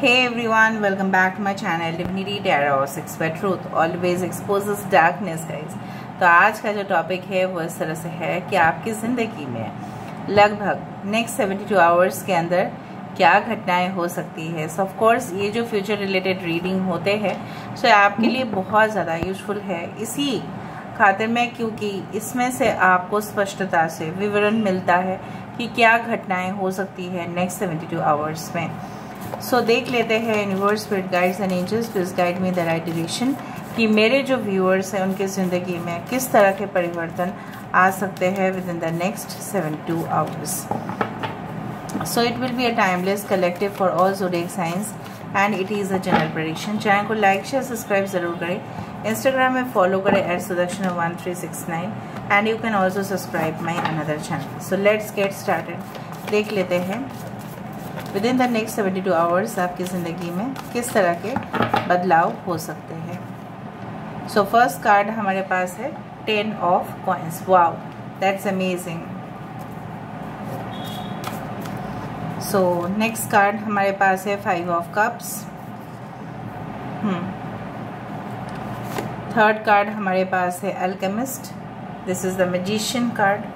Hey everyone, welcome back to my channel Divinity Tarot 6 by Truth always exposes darkness guys। तो आज का जो topic है वो इस तरह से है कि आपकी ज़िंदगी में लगभग नेक्स्ट 72 आवर्स के अंदर क्या घटनाएं हो सकती है। सो ऑफ कोर्स ये जो फ्यूचर रिलेटेड रीडिंग होते हैं सो आपके लिए बहुत ज़्यादा यूजफुल है इसी खातिर में, क्योंकि इसमें से आपको स्पष्टता से विवरण मिलता है कि क्या घटनाएं हो सकती है नेक्स्ट 72 आवर्स में। सो देख लेते हैं universe, spirit guides and angels please guide me the right direction कि मेरे जो व्यूअर्स हैं उनकी ज़िंदगी में किस तरह के परिवर्तन आ सकते हैं with in the next 72 hours. So it will be a timeless collective for all zodiac science and it is a general prediction. Channel को लाइक शेयर सब्सक्राइब ज़रूर करें, इंस्टाग्राम में फॉलो करें @sudakshan1369 and you can also subscribe my another channel. So let's get started. देख लेते हैं with in the next 72 hours आपकी ज़िंदगी में किस तरह के बदलाव हो सकते हैं। सो फर्स्ट कार्ड हमारे पास है 10 of coins. Wow, that's amazing. So next card हमारे पास है 5 ऑफ कप्स। थर्ड कार्ड हमारे पास है alchemist, this is the magician card.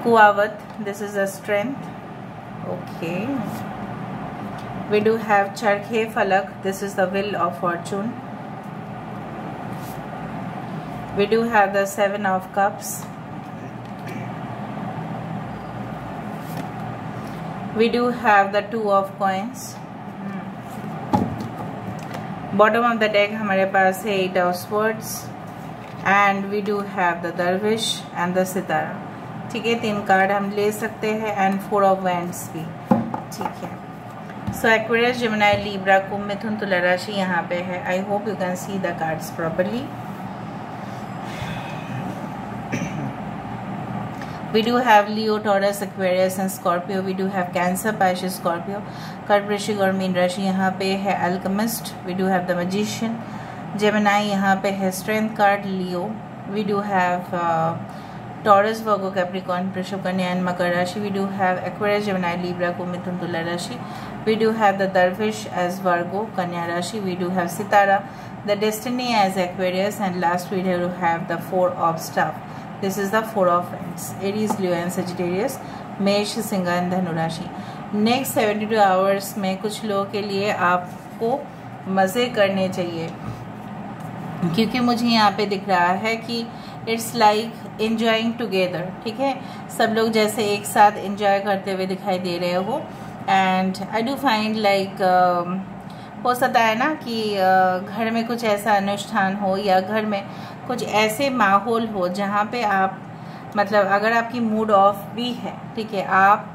Kuavat, this is a strength. Okay. We do have Charkhe Falak, this is the wheel of fortune. We do have the 7 of cups. We do have the 2 of coins. Bottom of the deck हमारे पास है 8 of swords and we do have the dervish and the sitara। ठीक है, 3 card हम ले सकते हैं and 4 of wands भी। ठीक है, सो एक्वेरियस, जेमिनी, लिब्रा, कुंभ, मिथुन, तुला राशि यहाँ पे है। I hope you can see the cards properly. We do have Leo, Taurus, Aquarius and Scorpio. We do have Cancer, Pisces, Scorpio, कर्क, वृश्चिक और मीन राशि यहाँ पे है। Alchemist, we do have the magician. Gemini यहाँ पे है strength card. Leo, we do have Taurus, Virgo, Capricorn, वृषभ, कन्या एंड मकर राशि। We do have Aquarius, Gemini, Libra, कुंभ, मिथुन, तुला राशि। We do have the dervish as Virgo, Kanya राशि। वी डू हैव सितारा, the destiny as Aquarius and last we do have the 4 of staff, this is the 4 of wands. Aries, Leo and Sagittarius, Mesh, Singh and धनु राशि। Next 72 hours में कुछ लोगों के लिए आपको मज़े करने चाहिए, क्योंकि मुझे यहाँ पे दिख रहा है कि इट्स लाइक एंजॉइंग टुगेदर। ठीक है, सब लोग जैसे एक साथ एंजॉय करते हुए दिखाई दे रहे हो and I do find like हो सकता है ना कि घर में कुछ ऐसा अनुष्ठान हो या घर में कुछ ऐसे माहौल हो जहाँ पे आप मतलब अगर आपकी मूड ऑफ भी है, ठीक है, आप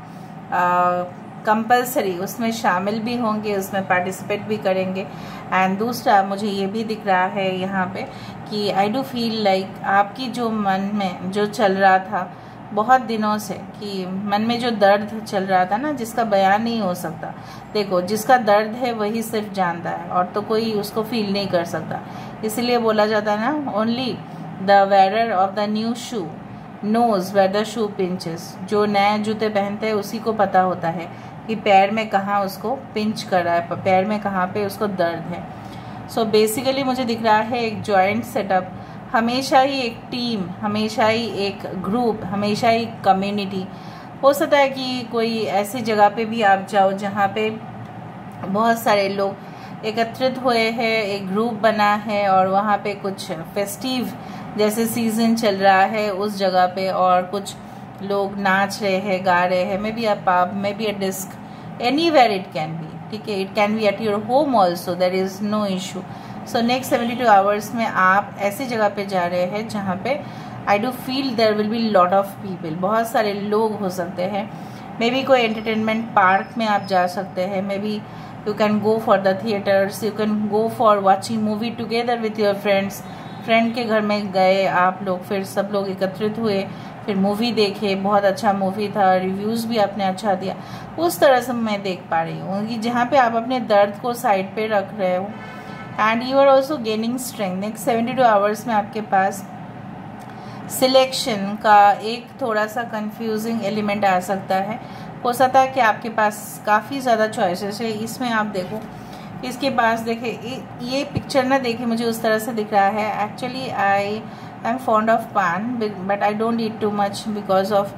कंपल्सरी उसमें शामिल भी होंगे, उसमें पार्टिसिपेट भी करेंगे। एंड दूसरा मुझे ये भी दिख रहा है यहाँ पे कि आई डू फील लाइक आपकी जो मन में जो चल रहा था बहुत दिनों से, कि मन में जो दर्द चल रहा था ना, जिसका बयान नहीं हो सकता। देखो, जिसका दर्द है वही सिर्फ जानता है और तो कोई उसको फील नहीं कर सकता। इसलिए बोला जाता है ना, only the wearer of the new shoe knows where the shoe pinches. जो नए जूते पहनते हैं उसी को पता होता है कि पैर में कहाँ उसको पिंच कर रहा है, पैर में कहाँ पे उसको दर्द है। सो बेसिकली मुझे दिख रहा है एक जॉइंट सेटअप, हमेशा ही एक टीम, हमेशा ही एक ग्रुप, हमेशा ही कम्युनिटी। हो सकता है कि कोई ऐसी जगह पे भी आप जाओ जहाँ पे बहुत सारे लोग एकत्रित हुए हैं, एक ग्रुप बना है और वहाँ पे कुछ फेस्टिव जैसे सीजन चल रहा है उस जगह पे, और कुछ लोग नाच रहे हैं, गा रहे हैं। Maybe a pub, maybe a disc, anywhere it can be. ठीक है, it can be at your home also, there is no issue. So next 72 hours में आप ऐसी जगह पे जा रहे हैं जहाँ पे I do feel there will be lot of people, बहुत सारे लोग हो सकते हैं। मे बी कोई एंटरटेनमेंट पार्क में आप जा सकते हैं, maybe you can go for the theatres, you can go for watching movie together with your friends. Friend के घर में गए आप लोग, फिर सब लोग एकत्रित हुए, फिर मूवी देखे, बहुत अच्छा मूवी था, रिव्यूज़ भी आपने अच्छा दिया। उस तरह से मैं देख पा रही हूँ कि जहाँ पे आप अपने दर्द को साइड पे रख रहे हो and you are also gaining strength. Next 72 hours में आपके पास सिलेक्शन का एक थोड़ा सा कंफ्यूजिंग एलिमेंट आ सकता है। हो सकता है कि आपके पास काफ़ी ज़्यादा चॉइसेस है। इसमें आप देखो, इसके पास देखे, ये पिक्चर ना देखे मुझे उस तरह से दिख रहा है। Actually I am fond of paan, but I don't eat too much because of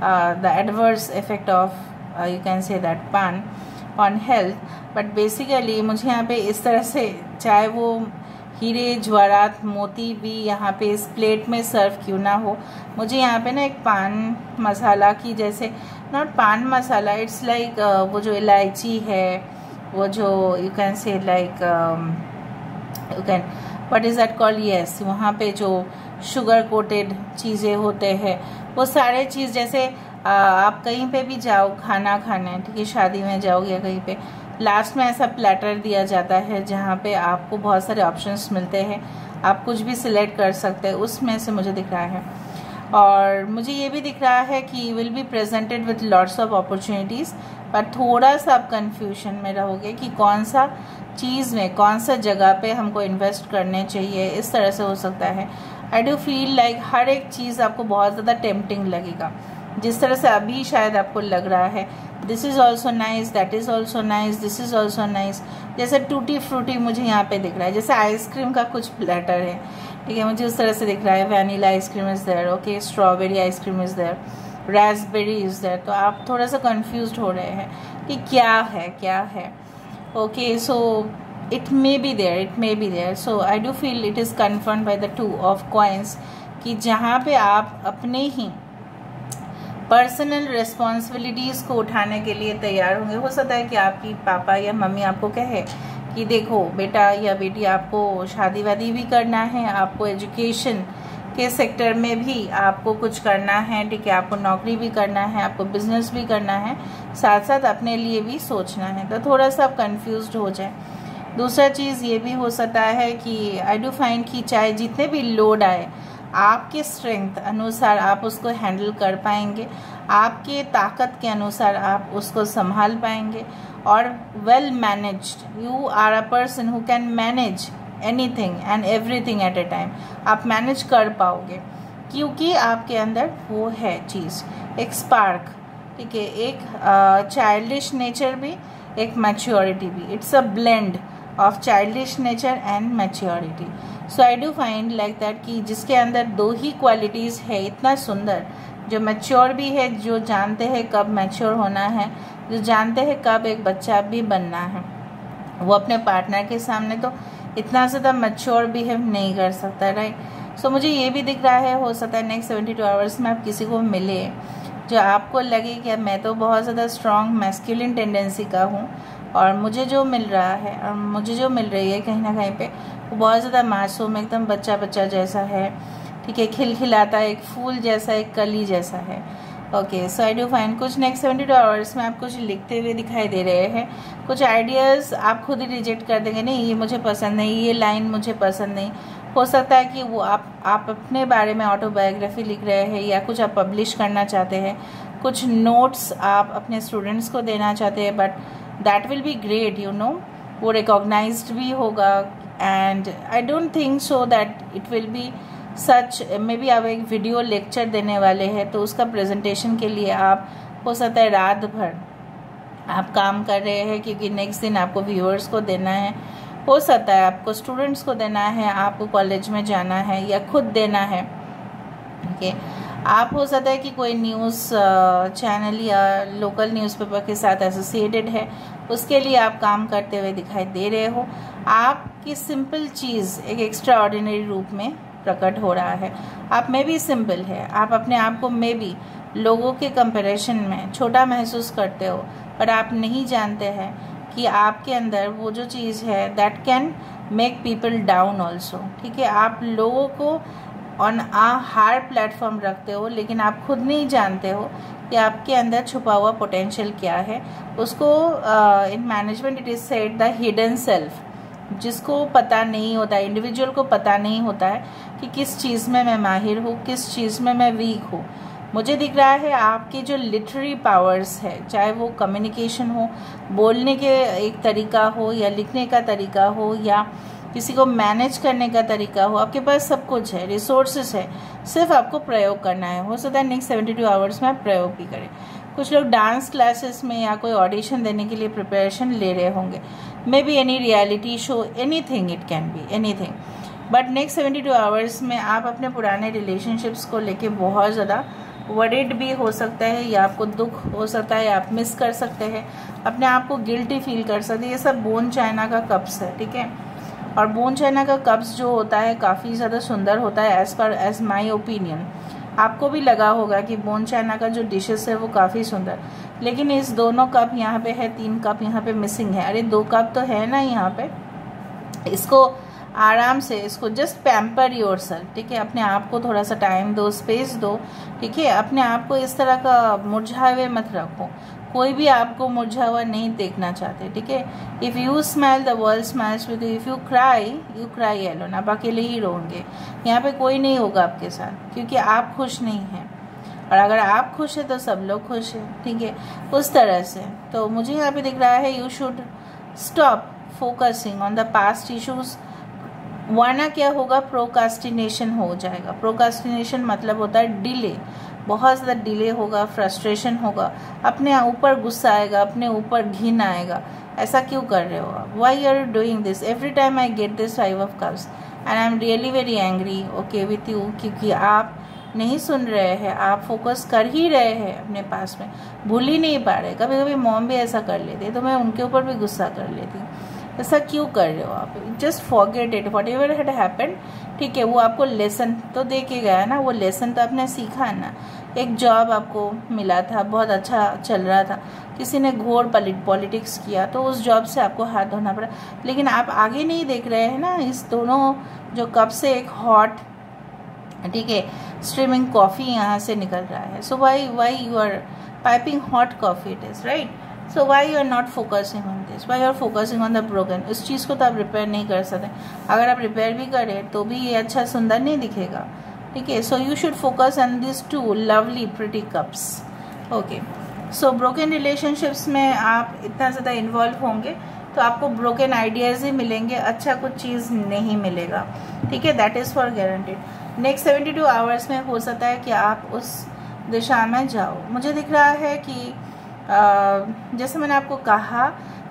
the adverse effect of you can say that paan on health. But basically मुझे यहाँ पे इस तरह से, चाहे वो हीरे जवाहरात मोती भी यहाँ पे इस प्लेट में सर्व क्यों ना हो, मुझे यहाँ पे ना एक पान मसाला की जैसे, नॉट पान मसाला, इट्स लाइक वो जो इलायची है, वो जो यू कैन से like you can what is that called, yes, वहाँ पे जो शुगर कोटेड चीज़ें होते हैं वो सारे चीज़, जैसे आप कहीं पे भी जाओ खाना खाने, ठीक है, शादी में जाओ या कहीं पे, लास्ट में ऐसा प्लेटर दिया जाता है जहाँ पे आपको बहुत सारे ऑप्शंस मिलते हैं, आप कुछ भी सिलेक्ट कर सकते हैं, उसमें से मुझे दिख रहा है। और मुझे ये भी दिख रहा है कि will be presented with lots of opportunities, पर थोड़ा सा आप कन्फ्यूजन में रहोगे कि कौन सा चीज़ में, कौन सा जगह पे हमको इन्वेस्ट करने चाहिए, इस तरह से हो सकता है। आई डू फील लाइक हर एक चीज़ आपको बहुत ज़्यादा टेम्पटिंग लगेगा, जिस तरह से अभी शायद आपको लग रहा है this is also nice, that is also nice, this is also nice. जैसे टूटी फ्रूटी मुझे यहाँ पे दिख रहा है, जैसे आइसक्रीम का कुछ प्लेटर है, ठीक है, मुझे उस तरह से दिख रहा है। Vanilla ice cream is there, okay, strawberry ice cream is there, raspberry is there. तो आप थोड़ा सा कन्फ्यूज हो रहे हैं कि क्या है क्या है, okay, so it may be there, it may be there. So I do feel it is confirmed by the 2 of coins कि जहाँ पे आप अपने ही पर्सनल रिस्पॉन्सिबिलिटीज़ को उठाने के लिए तैयार होंगे। हो सकता है कि आपकी पापा या मम्मी आपको कहे कि देखो बेटा या बेटी, आपको शादी वादी भी करना है, आपको एजुकेशन के सेक्टर में भी आपको कुछ करना है, ठीक है, आपको नौकरी भी करना है, आपको बिजनेस भी करना है, साथ साथ अपने लिए भी सोचना है। तो थोड़ा सा आप कन्फ्यूज्ड हो जाए। दूसरा चीज़ ये भी हो सकता है कि आई डू फाइंड कि चाहे जितने भी लोड आए, आपके स्ट्रेंथ अनुसार आप उसको हैंडल कर पाएंगे, आपके ताकत के अनुसार आप उसको संभाल पाएंगे, और well managed, you are a person who can manage anything and everything at a time. आप मैनेज कर पाओगे क्योंकि आपके अंदर वो है चीज़, एक स्पार्क, ठीक है, एक चाइल्डिश नेचर भी, एक मैच्योरिटी भी। It's a blend of childish nature and maturity. So I do find like that कि जिसके अंदर 2 ही क्वालिटीज़ है, इतना सुंदर, जो मैच्योर भी है, जो जानते हैं कब मैच्योर होना है, जो जानते हैं कब एक बच्चा भी बनना है, वो अपने पार्टनर के सामने तो इतना ज़्यादा मैच्योर बिहेव नहीं कर सकता, राइट। सो मुझे ये भी दिख रहा है, हो सकता है नेक्स्ट 72 आवर्स में आप किसी को मिले जो आपको लगे कि मैं तो बहुत ज़्यादा स्ट्रॉन्ग मैस्कुलिन टेंडेंसी का हूँ, और मुझे जो मिल रहा है और मुझे जो मिल रही है कहीं ना कहीं पे वो बहुत ज़्यादा मासूम, एकदम बच्चा बच्चा जैसा है, ठीक है, खिलखिलाता है, एक फूल जैसा, एक कली जैसा है। Okay, so I do find कुछ नेक्स्ट 72 आवर्स में आप कुछ लिखते हुए दिखाई दे रहे हैं। कुछ आइडियाज़ आप खुद ही रिजेक्ट कर देंगे, नहीं ये मुझे पसंद नहीं, ये लाइन मुझे पसंद नहीं। हो सकता है कि वो आप अपने बारे में ऑटोबायोग्राफी लिख रहे हैं, या कुछ आप पब्लिश करना चाहते हैं, कुछ नोट्स आप अपने स्टूडेंट्स को देना चाहते हैं, but that will be great, you know, वो रिकॉग्नाइज्ड भी होगा। And I don't think so that it will be such, may be आप एक वीडियो लेक्चर देने वाले हैं तो उसका प्रेजेंटेशन के लिए आप हो सकता है रात भर आप काम कर रहे हैं, क्योंकि नेक्स्ट दिन आपको व्यूअर्स को देना है, हो सकता है आपको स्टूडेंट्स को देना है, आपको कॉलेज में जाना है या खुद देना है, ठीक है। आप हो सकता है कि कोई न्यूज़ चैनल या लोकल न्यूज़पेपर के साथ एसोसिएटेड है, उसके लिए आप काम करते हुए दिखाई दे रहे हो। आपकी सिंपल चीज़ एक एक्स्ट्रा ऑर्डिनरी रूप में प्रकट हो रहा है। आप में भी सिंपल है, आप अपने आप को में भी लोगों के कंपैरिजन में छोटा महसूस करते हो, पर आप नहीं जानते हैं कि आपके अंदर वो जो चीज़ है that can make people down also, ठीक है। आप लोगों को ऑन आ हायर प्लेटफॉर्म रखते हो, लेकिन आप खुद नहीं जानते हो कि आपके अंदर छुपा हुआ पोटेंशियल क्या है। उसको in management it is said the hidden self, जिसको पता नहीं होता, इंडिविजुअल को पता नहीं होता है कि किस चीज़ में मैं माहिर हूँ, किस चीज़ में मैं वीक हूँ। मुझे दिख रहा है आपकी जो लिटरेरी पावर्स है, चाहे वो कम्युनिकेशन हो, बोलने के एक तरीका हो, या लिखने का तरीका हो, या किसी को मैनेज करने का तरीका हो, आपके पास सब कुछ है, रिसोर्सेस है, सिर्फ आपको प्रयोग करना है। हो सकता है नेक्स्ट 72 आवर्स में आप प्रयोग भी करें। कुछ लोग डांस क्लासेस में या कोई ऑडिशन देने के लिए प्रिपरेशन ले रहे होंगे, may be any reality show, anything, it can be anything. But next 72 hours में आप अपने पुराने रिलेशनशिप्स को लेके बहुत ज़्यादा वरीड भी हो सकता है, या आपको दुख हो सकता है, आप मिस कर सकते हैं, अपने आप को गिल्टी फील कर सकते हैं। ये सब बोन चाइना का कप्स है, ठीक है। और बोन चाइना का कप्स जो होता है काफ़ी ज़्यादा सुंदर होता है एज माई ओपिनियन। आपको भी लगा होगा कि बोन चाइना का जो डिशेस है वो काफ़ी सुंदर, लेकिन इस दोनों कप यहाँ पे है, 3 कप यहाँ पे मिसिंग है। अरे 2 कप तो है ना यहाँ पे। इसको आराम से, इसको जस्ट पैम्पर योरसेल्फ, ठीक है। अपने आप को थोड़ा सा टाइम दो, स्पेस दो, ठीक है। अपने आप को इस तरह का मुरझाए हुए मत रखो, कोई भी आपको मुरझा हुआ नहीं देखना चाहते, ठीक है। If you smile the world smiles with you, if you cry alone, आप अकेले ही रोएंगे, यहाँ पे कोई नहीं होगा आपके साथ, क्योंकि आप खुश नहीं हैं। और अगर आप खुश हैं तो सब लोग खुश हैं, ठीक है, उस तरह से। तो मुझे यहाँ पे दिख रहा है you should stop focusing on the past issues, वरना क्या होगा, प्रोकास्टिनेशन हो जाएगा। प्रोकास्टिनेशन मतलब होता है डिले, बहुत ज़्यादा डिले होगा, फ्रस्ट्रेशन होगा, अपने ऊपर गुस्सा आएगा, अपने ऊपर घिन आएगा। ऐसा क्यों कर रहे हो आप? Why are you doing this? Every time I get this 5 of cups and I am really very angry, okay, with you, क्योंकि आप नहीं सुन रहे हैं, आप फोकस कर ही रहे हैं अपने पास में, भूल ही नहीं पा रहे। कभी कभी मॉम भी ऐसा कर लेती, तो मैं उनके ऊपर भी गुस्सा कर लेती। ऐसा क्यों कर रहे हो आप? Just forget it, what ever had happened, ठीक है। वो आपको लेसन तो दे के गया ना, वो लेसन तो आपने सीखा है ना। एक जॉब आपको मिला था, बहुत अच्छा चल रहा था, किसी ने घोर पॉलिटिक्स किया, तो उस जॉब से आपको हाथ धोना पड़ा, लेकिन आप आगे नहीं देख रहे हैं ना। इस दोनों जो कप से एक हॉट, ठीक है, स्ट्रीमिंग कॉफ़ी यहाँ से निकल रहा है। So why you are piping hot coffee, it is right. So why you are not focusing on this, why you are focusing on the broken. उस चीज़ को तो आप रिपेयर नहीं कर सकते, अगर आप रिपेयर भी करें तो भी ये अच्छा सुंदर नहीं दिखेगा, ठीक है। सो you should focus on this 2 lovely pretty cups, okay. So broken relationships में आप इतना ज़्यादा इन्वॉल्व होंगे तो आपको ब्रोकन आइडियाज़ ही मिलेंगे, अच्छा कुछ चीज़ नहीं मिलेगा, ठीक है। That is for guaranteed. Next 72 hours में हो सकता है कि आप उस दिशा में जाओ। मुझे दिख रहा है कि जैसे मैंने आपको कहा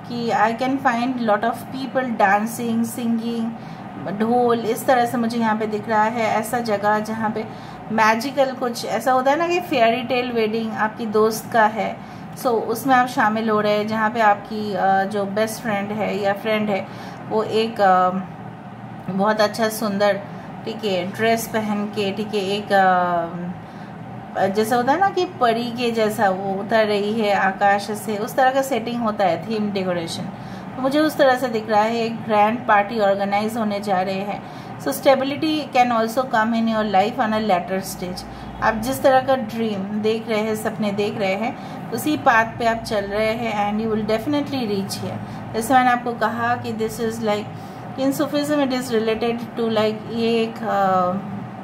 कि I can find lot of people dancing, singing, ढोल, इस तरह से मुझे यहाँ पे दिख रहा है। ऐसा जगह जहाँ पे मैजिकल कुछ ऐसा होता है ना कि फेयरी टेल वेडिंग आपकी दोस्त का है, सो उसमें आप शामिल हो रहे हैं, जहाँ पे आपकी जो बेस्ट फ्रेंड है या फ्रेंड है वो एक बहुत अच्छा सुंदर, ठीक है, ड्रेस पहन के, ठीक है, एक जैसा होता है ना कि परी के जैसा वो उतर रही है आकाश से, उस तरह का सेटिंग होता है, थीम डेकोरेशन। तो मुझे उस तरह से दिख रहा है एक ग्रैंड पार्टी ऑर्गेनाइज होने जा रहे हैं। So stability can also come in your life on a later stage. आप जिस तरह का ड्रीम देख रहे हैं, सपने देख रहे हैं, उसी पाथ पे आप चल रहे हैं and you will definitely reach here. जैसे मैंने आपको कहा कि this is like in Sufism it is related to like, ये एक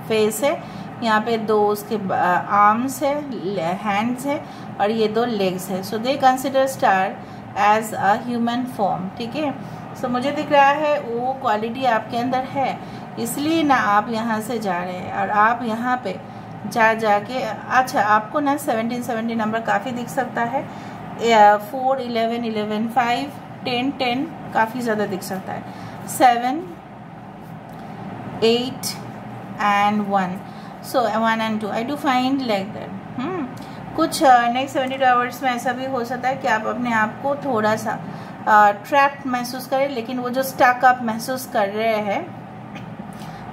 फेस है, यहाँ पे 2 उसके आर्म्स है, हैंड्स है, और ये 2 लेग्स है। So they consider star as a human form, ठीक है। सो मुझे दिख रहा है वो क्वालिटी आपके अंदर है, इसलिए ना आप यहाँ से जा रहे हैं। और आप यहाँ पे जाके अच्छा, आपको ना 17 नंबर काफ़ी दिख सकता है, 4, 11, 11, 5, 10 काफ़ी ज़्यादा दिख सकता है, 7, 8 and 1. So 1 and 2 I do find like that. कुछ नेक्स्ट 72 आवर्स में ऐसा भी हो सकता है कि आप अपने आप को थोड़ा सा ट्रैप्ड महसूस करें, लेकिन वो जो स्टक आप महसूस कर रहे हैं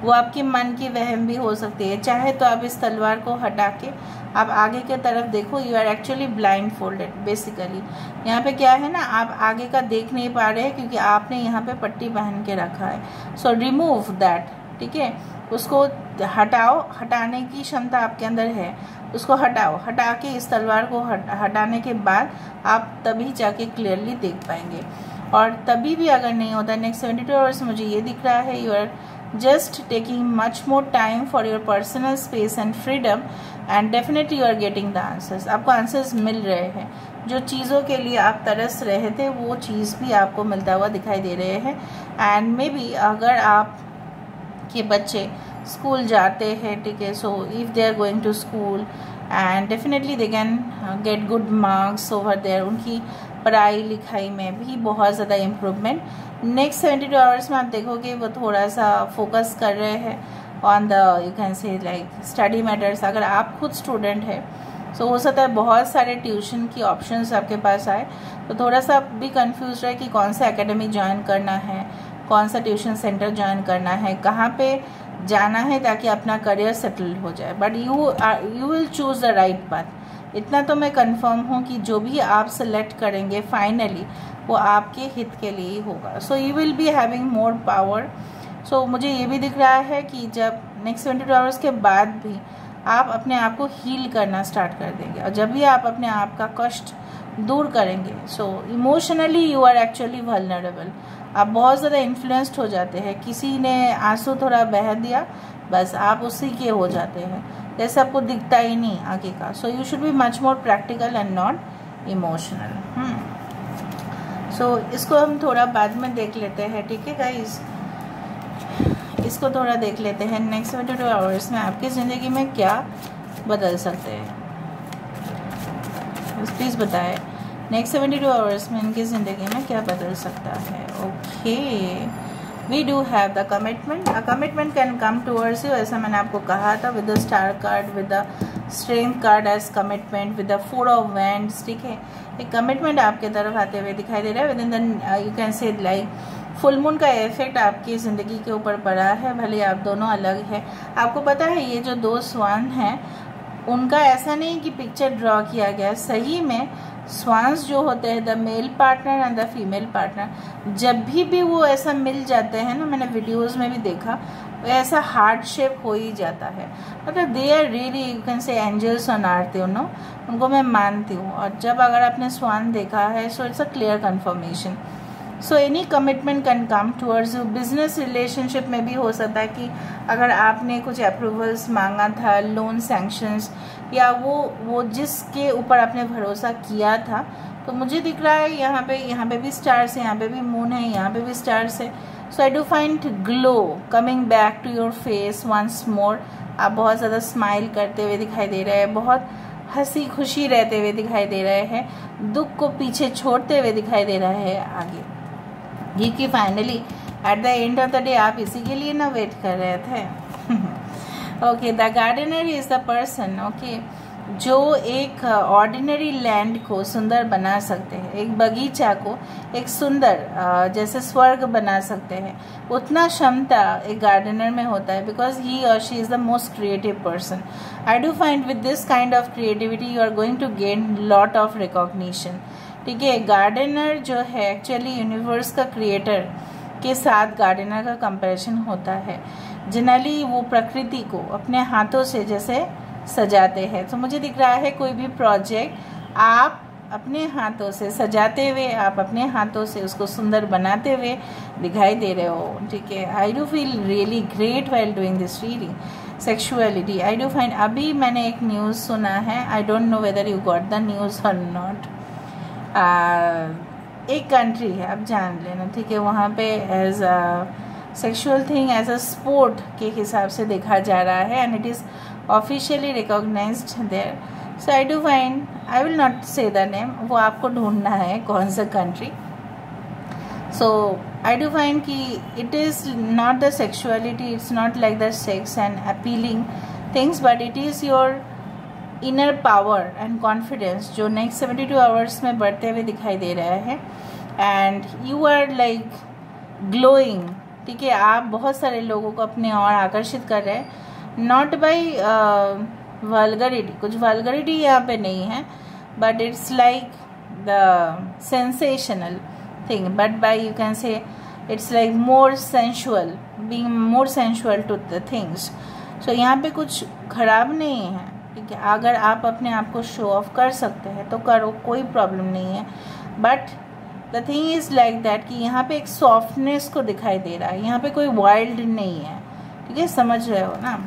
वो आपकी मन की वहम भी हो सकती है। चाहे तो आप इस तलवार को हटा के आप आगे की तरफ देखो, you are actually blindfolded basically. यहाँ पे क्या है ना, आप आगे का देख नहीं पा रहे हैं क्योंकि आपने यहाँ पे पट्टी पहन के रखा है। सो रिमूव दैट, ठीक है, उसको हटाओ, हटाने की क्षमता आपके अंदर है, उसको हटाओ, हटा के इस तलवार को हटाने के बाद आप तभी जाके क्लियरली देख पाएंगे। और तभी भी अगर नहीं होता नेक्स्ट 72 आवर्स, मुझे ये दिख रहा है you are just taking much more time for your personal space and freedom and definitely you are getting the answers. आपको आंसर्स मिल रहे हैं, जो चीज़ों के लिए आप तरस रहे थे वो चीज़ भी आपको मिलता हुआ दिखाई दे रहे हैं एंड मे बी अगर आप के बच्चे स्कूल जाते हैं, ठीक है, so if they are going to school and definitely they can get good marks over there, उनकी पढ़ाई लिखाई में भी बहुत ज़्यादा इम्प्रूवमेंट नेक्स्ट 72 आवर्स में आप देखोगे वो थोड़ा सा फोकस कर रहे हैं ऑन द यू कैन से लाइक स्टडी मैटर्स। अगर आप खुद स्टूडेंट है सो हो सकता है बहुत सारे ट्यूशन की ऑप्शंस आपके पास आए, तो थोड़ा सा भी कंफ्यूज रहे कि कौन सा एकेडमी ज्वाइन करना है, कौन सा ट्यूशन सेंटर ज्वाइन करना है, कहाँ पे जाना है ताकि अपना करियर सेटल हो जाए। But you will choose the right path. इतना तो मैं कंफर्म हूँ कि जो भी आप सेलेक्ट करेंगे फाइनली वो आपके हित के लिए ही होगा। So you will be having more power. So मुझे ये भी दिख रहा है कि जब नेक्स्ट 72 आवर्स के बाद भी आप अपने आप को हील करना स्टार्ट कर देंगे, और जब भी आप अपने आप का कष्ट दूर करेंगे so emotionally you are actually vulnerable. आप बहुत ज़्यादा इन्फ्लुएंस्ड हो जाते हैं, किसी ने आंसू थोड़ा बहा दिया बस आप उसी के हो जाते हैं, जैसे आपको दिखता ही नहीं आगे का। So you should be much more practical and not emotional. So इसको हम थोड़ा बाद में देख लेते हैं, ठीक है गाइस, इसको थोड़ा देख लेते हैं। नेक्स्ट 72 आवर्स में आपकी ज़िंदगी में क्या बदल सकते हैं, प्लीज़ बताएं। नेक्स्ट 72 आवर्स में इनकी ज़िंदगी में क्या बदल सकता है। Okay, we do have the commitment. A commitment can come towards you, ऐसा मैंने आपको कहा था, with the star card, with the strength card as commitment, with the 4 of wands, ठीक है। एक कमिटमेंट आपके तरफ आते हुए दिखाई दे रहा है। With in the you can से लाइक फुल मून का इफेक्ट आपकी ज़िंदगी के ऊपर पड़ा है, भले आप दोनों अलग है। आपको पता है ये जो 2 स्वान हैं उनका ऐसा नहीं कि पिक्चर ड्रॉ किया गया, सही में स्वान्स जो होते हैं the male partner and the female partner, जब भी वो ऐसा मिल जाते हैं ना, मैंने वीडियोस में भी देखा, ऐसा हार्ट शेप हो ही जाता है। मतलब they are really you can say angels on earth, you know, उनको मैं मानती हूँ। और जब अगर आपने स्वान देखा है so it's a clear confirmation. So any commitment can come towards you. Business relationship में भी हो सकता है कि अगर आपने कुछ अप्रूवल्स मांगा था, लोन सैंक्शंस, या वो जिसके ऊपर आपने भरोसा किया था, तो मुझे दिख रहा है यहाँ पे भी स्टार्स है, यहाँ पे भी मून है, यहाँ पे भी स्टार्स है। So I do find glow coming back to your face once more. आप बहुत ज़्यादा स्माइल करते हुए दिखाई दे रहे हैं, बहुत हंसी खुशी रहते हुए दिखाई दे रहे हैं, दुख को पीछे छोड़ते हुए दिखाई दे रहे हैं आगे, क्योंकि finally at the end of the day आप इसी के लिए ना वेट कर रहे थे। Okay, the gardener is the person, okay, जो एक ऑर्डिनरी लैंड को सुंदर बना सकते हैं, एक बगीचा को एक सुंदर जैसे स्वर्ग बना सकते हैं, उतना क्षमता एक गार्डनर में होता है, बिकॉज ही और she is the most creative person. I do find with this kind of creativity you are going to gain lot of recognition, ठीक है। गार्डनर जो है एक्चुअली यूनिवर्स का क्रिएटर के साथ गार्डनर का कंपैरिजन होता है। जनरली वो प्रकृति को अपने हाथों से जैसे सजाते हैं, तो मुझे दिख रहा है कोई भी प्रोजेक्ट आप अपने हाथों से सजाते हुए, आप अपने हाथों से उसको सुंदर बनाते हुए दिखाई दे रहे हो, ठीक है। I do feel really great while doing this reading. Sexuality, I do find, अभी मैंने एक न्यूज़ सुना है, I don't know whether you got the news और नॉट। एक कंट्री है, आप जान लेना, ठीक है, वहाँ पे as sexual thing as a sport के हिसाब से देखा जा रहा है, and it is officially recognized there. So I do find, I will not से द नेम, वो आपको ढूंढना है कौन सा country. So I do find कि it is not the sexuality, it's not like the sex and appealing things, but it is your inner power and confidence जो next 72 hours में बढ़ते हुए दिखाई दे रहा है, and you are like glowing, ठीक है। आप बहुत सारे लोगों को अपने और आकर्षित कर रहे हैं, नॉट बाई वल्गरिटी, कुछ वल्गरिटी यहाँ पे नहीं है, but it's like the sensational thing, but by you can say it's like more sensual, being more sensual to the things. So यहाँ पे कुछ खराब नहीं है, ठीक है। अगर आप अपने आप को शो ऑफ कर सकते हैं तो करो, कोई प्रॉब्लम नहीं है, but the thing is like that कि यहाँ पे एक सॉफ्टनेस को दिखाई दे रहा है, यहाँ पे कोई वाइल्ड नहीं है, ठीक है, समझ रहे हो ना।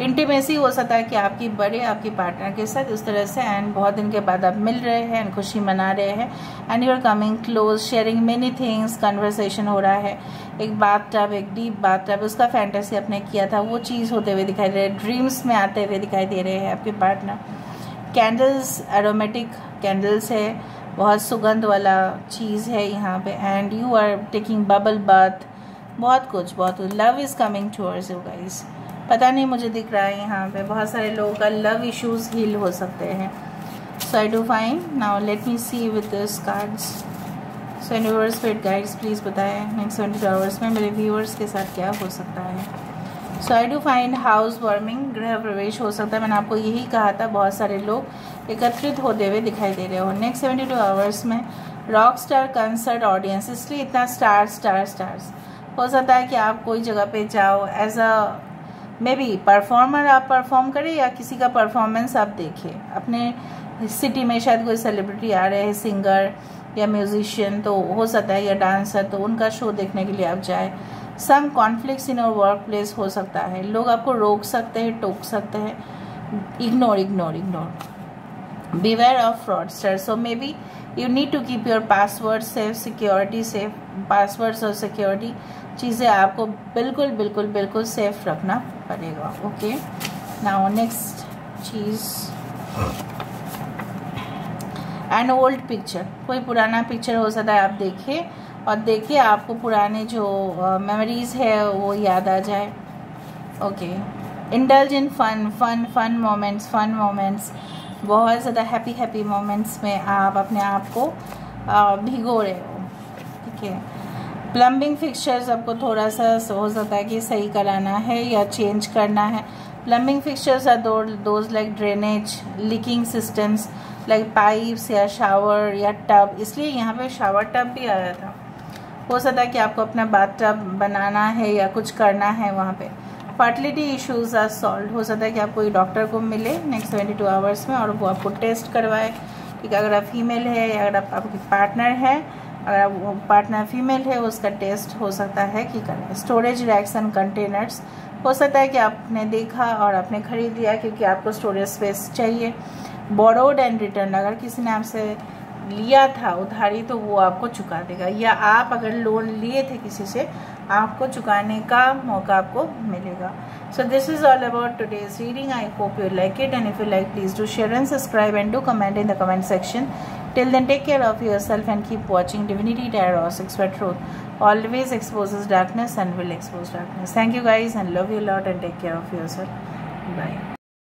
इंटीमेसी हो सकता है कि आपकी बड़े आपकी पार्टनर के साथ इस तरह से, एंड बहुत दिन के बाद आप मिल रहे हैं एंड खुशी मना रहे हैं, and you are coming close, sharing many things, conversation हो रहा है। एक बाथटब, एक डीप बाथटब, उसका फैंटेसी आपने किया था, वो चीज़ होते हुए दिखाई दे रहे हैं, ड्रीम्स में आते हुए दिखाई दे रहे हैं आपके पार्टनर। कैंडल्स, एरोमेटिक कैंडल्स है, बहुत सुगंध वाला चीज़ है यहाँ पे, and you are taking bubble bath, बहुत कुछ love is coming towards you guys. पता नहीं, मुझे दिख रहा है यहाँ पे बहुत सारे लोगों का लव इश्यूज हील हो सकते हैं। So I do fine now, let me see with this cards. So universe spirit guides please बताएं नेक्स्ट 72 आवर्स में मेरे व्यूअर्स के साथ क्या हो सकता है। So I do find house warming, गृह प्रवेश हो सकता है। मैंने आपको यही कहा था, बहुत सारे लोग एकत्रित होते हुए दिखाई दे रहे हो नेक्स्ट 72 आवर्स में। रॉक स्टार कंसर्ट ऑडियंस, इसलिए इतना स्टार्स हो सकता है कि आप कोई जगह पे जाओ as a maybe performer, आप परफॉर्म करें या किसी का परफॉर्मेंस आप देखें। अपने सिटी में शायद कोई सेलिब्रिटी आ रहे हैं, सिंगर या म्यूजिशियन तो हो सकता है, या डांसर, तो उनका शो देखने के लिए आप जाए। Some conflicts in your workplace हो सकता है, लोग आपको रोक सकते हैं, टोक सकते हैं। Ignore beware of fraudsters, so maybe you need to keep your password safe, security safe, passwords और security चीज़ें आपको बिल्कुल सेफ रखना पड़ेगा। Okay, now next cheese, an old picture, कोई पुराना पिक्चर हो सकता है आप देखिए आपको पुराने जो मेमोरीज है वो याद आ जाए। Okay, indulge in fun moments, बहुत ज़्यादा हैप्पी मोमेंट्स में आप अपने आप को भिगो रहे हो। ठीक है, प्लम्बिंग फिक्सचर्स आपको थोड़ा सा हो सकता है कि सही कराना है या चेंज करना है। Plumbing fixtures are those like drainage, leaking systems like pipes या शावर या टब, इसलिए यहाँ पे शावर टब भी आया था। हो सकता है कि आपको अपना बाथ टब बनाना है या कुछ करना है वहाँ पे। फर्टिलिटी इश्यूज आर सॉल्व, हो सकता है कि आप कोई डॉक्टर को मिले नेक्स्ट 72 आवर्स में और वो आपको टेस्ट करवाए। ठीक है, अगर आप फीमेल है या अगर आपकी पार्टनर है, अगर वो पार्टनर फीमेल है, उसका टेस्ट हो सकता है कि करें। स्टोरेज रैक्स एंड कंटेनर्स, हो सकता है कि आपने देखा और आपने खरीद लिया क्योंकि आपको स्टोरेज स्पेस चाहिए। बोरोड एंड रिटर्न, अगर किसी ने आपसे लिया था उधारी तो वो आपको चुका देगा, या आप अगर लोन लिए थे किसी से आपको चुकाने का मौका आपको मिलेगा। So this is all about today's reading. I hope you like it, and if you like please do share and subscribe and do comment in the comment section. Till then, take care of yourself and keep watching Divinity Tarot 6 for Truth. Always exposes darkness and will expose darkness. Thank you guys and love you a lot, and take care of yourself. Bye.